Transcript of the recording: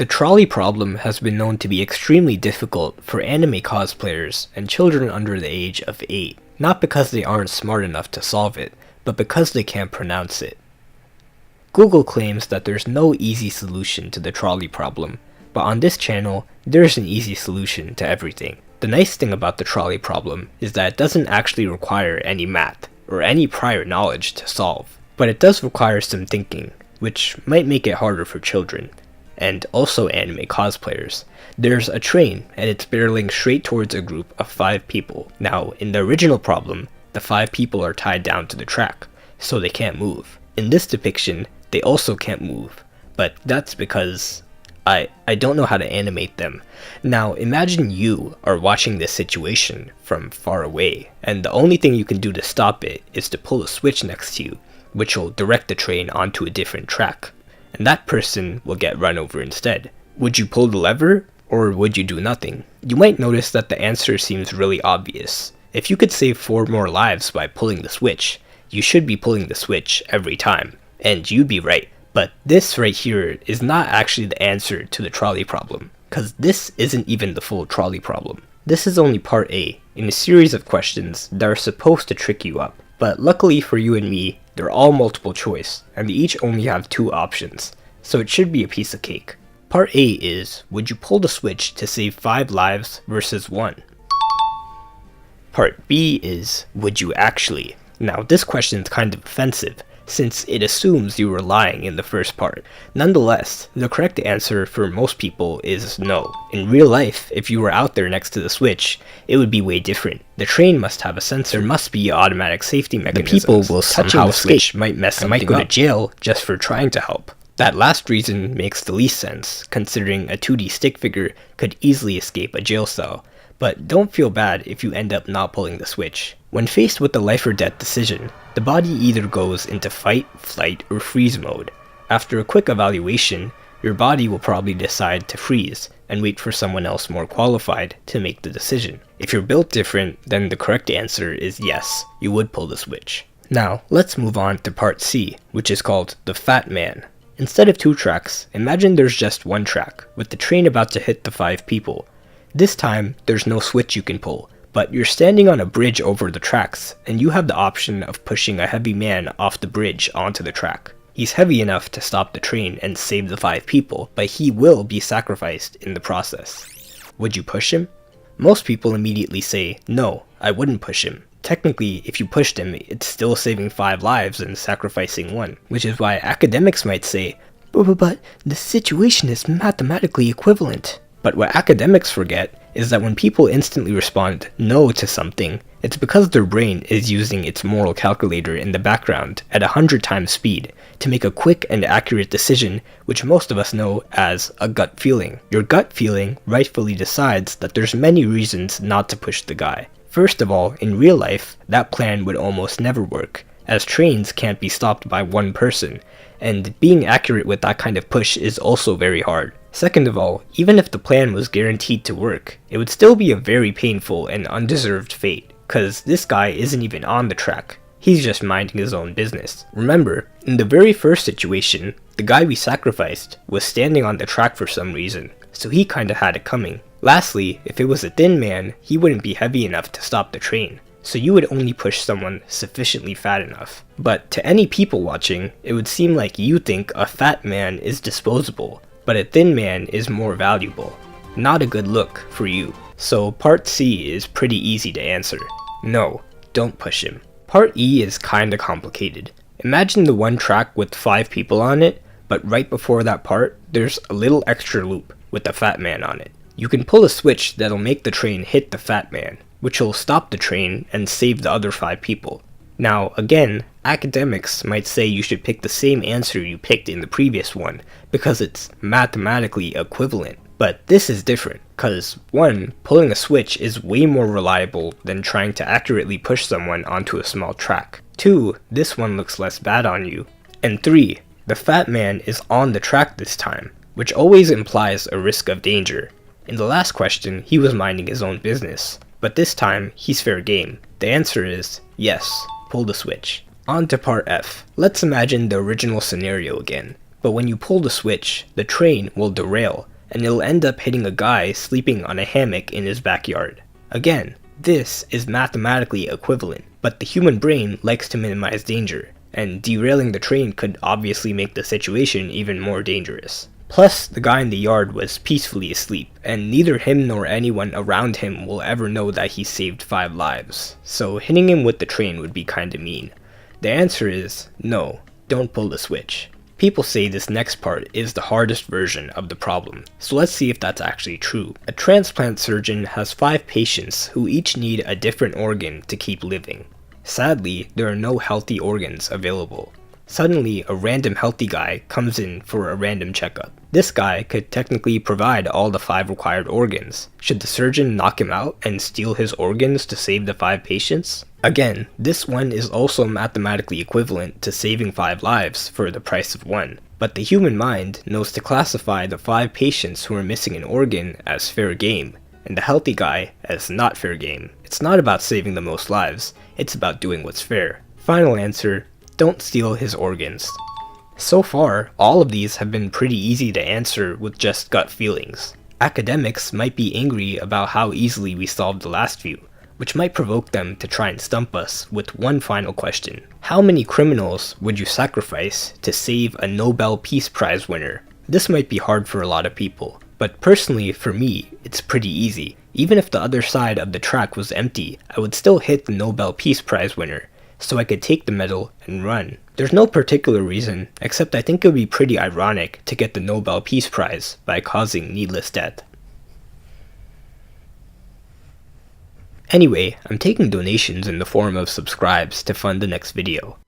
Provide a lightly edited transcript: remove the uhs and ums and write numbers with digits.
The trolley problem has been known to be extremely difficult for anime cosplayers and children under the age of 8, not because they aren't smart enough to solve it, but because they can't pronounce it. Google claims that there's no easy solution to the trolley problem, but on this channel, there's an easy solution to everything. The nice thing about the trolley problem is that it doesn't actually require any math or any prior knowledge to solve, but it does require some thinking, which might make it harder for children, and also anime cosplayers. There's a train, and it's barreling straight towards a group of 5 people. Now, in the original problem, the 5 people are tied down to the track, so they can't move. In this depiction, they also can't move, but that's because I don't know how to animate them. Now, imagine you are watching this situation from far away, and the only thing you can do to stop it is to pull a switch next to you, which will direct the train onto a different track, and that person will get run over instead. Would you pull the lever, or would you do nothing? You might notice that the answer seems really obvious. If you could save 4 more lives by pulling the switch, you should be pulling the switch every time, and you'd be right. But this right here is not actually the answer to the trolley problem, because this isn't even the full trolley problem. This is only part A in a series of questions that are supposed to trick you up. But luckily for you and me, they're all multiple choice, and they each only have 2 options, so it should be a piece of cake. Part A is, would you pull the switch to save 5 lives versus 1? Part B is, would you actually? Now this question is kind of offensive, since it assumes you were lying in the first part. Nonetheless, the correct answer for most people is no. In real life, if you were out there next to the switch, it would be way different. The train must have a sensor, there must be automatic safety mechanisms. The people will somehow the switch might mess something up. Might go to jail just for trying to help. That last reason makes the least sense, considering a 2D stick figure could easily escape a jail cell. But don't feel bad if you end up not pulling the switch. When faced with the life or death decision, the body either goes into fight, flight, or freeze mode. After a quick evaluation, your body will probably decide to freeze and wait for someone else more qualified to make the decision. If you're built different, then the correct answer is yes, you would pull the switch. Now, let's move on to part C, which is called the Fat Man. Instead of 2 tracks, imagine there's just 1 track, with the train about to hit the 5 people. This time, there's no switch you can pull, but you're standing on a bridge over the tracks, and you have the option of pushing a heavy man off the bridge onto the track. He's heavy enough to stop the train and save the 5 people, but he will be sacrificed in the process. Would you push him? Most people immediately say, no, I wouldn't push him. Technically, if you pushed him, it's still saving 5 lives and sacrificing 1, which is why academics might say, but the situation is mathematically equivalent. But what academics forget is that when people instantly respond no to something, it's because their brain is using its moral calculator in the background at 100 times speed to make a quick and accurate decision, which most of us know as a gut feeling. Your gut feeling rightfully decides that there's many reasons not to push the guy. First of all, in real life, that plan would almost never work, as trains can't be stopped by 1 person, and being accurate with that kind of push is also very hard. Second of all, even if the plan was guaranteed to work, it would still be a very painful and undeserved fate, cause this guy isn't even on the track, he's just minding his own business. Remember, in the very first situation, the guy we sacrificed was standing on the track for some reason, so he kinda had it coming. Lastly, if it was a thin man, he wouldn't be heavy enough to stop the train, so you would only push someone sufficiently fat enough. But to any people watching, it would seem like you think a fat man is disposable, but a thin man is more valuable. Not a good look for you. So part C is pretty easy to answer. No, don't push him. Part E is kinda complicated. Imagine the 1 track with 5 people on it, but right before that part, there's a little extra loop with the fat man on it. You can pull a switch that'll make the train hit the fat man, which will stop the train and save the other 5 people. Now, again, academics might say you should pick the same answer you picked in the previous one, because it's mathematically equivalent. But this is different, cause 1, pulling a switch is way more reliable than trying to accurately push someone onto a small track. 2, this one looks less bad on you. And 3, the fat man is on the track this time, which always implies a risk of danger. In the last question, he was minding his own business, but this time, he's fair game. The answer is yes, pull the switch. On to part F. Let's imagine the original scenario again. But when you pull the switch, the train will derail, and it'll end up hitting a guy sleeping on a hammock in his backyard. Again, this is mathematically equivalent, but the human brain likes to minimize danger, and derailing the train could obviously make the situation even more dangerous. Plus, the guy in the yard was peacefully asleep, and neither him nor anyone around him will ever know that he saved 5 lives, so hitting him with the train would be kinda mean. The answer is no, don't pull the switch. People say this next part is the hardest version of the problem, so let's see if that's actually true. A transplant surgeon has 5 patients who each need a different organ to keep living. Sadly, there are no healthy organs available. Suddenly, a random healthy guy comes in for a random checkup. This guy could technically provide all the 5 required organs. Should the surgeon knock him out and steal his organs to save the 5 patients? Again, this one is also mathematically equivalent to saving 5 lives for the price of 1. But the human mind knows to classify the 5 patients who are missing an organ as fair game, and the healthy guy as not fair game. It's not about saving the most lives, it's about doing what's fair. Final answer, don't steal his organs. So far, all of these have been pretty easy to answer with just gut feelings. Academics might be angry about how easily we solved the last few, which might provoke them to try and stump us with one final question. How many criminals would you sacrifice to save a Nobel Peace Prize winner? This might be hard for a lot of people, but personally for me, it's pretty easy. Even if the other side of the track was empty, I would still hit the Nobel Peace Prize winner, so I could take the medal and run. There's no particular reason, except I think it would be pretty ironic to get the Nobel Peace Prize by causing needless death. Anyway, I'm taking donations in the form of subscribes to fund the next video.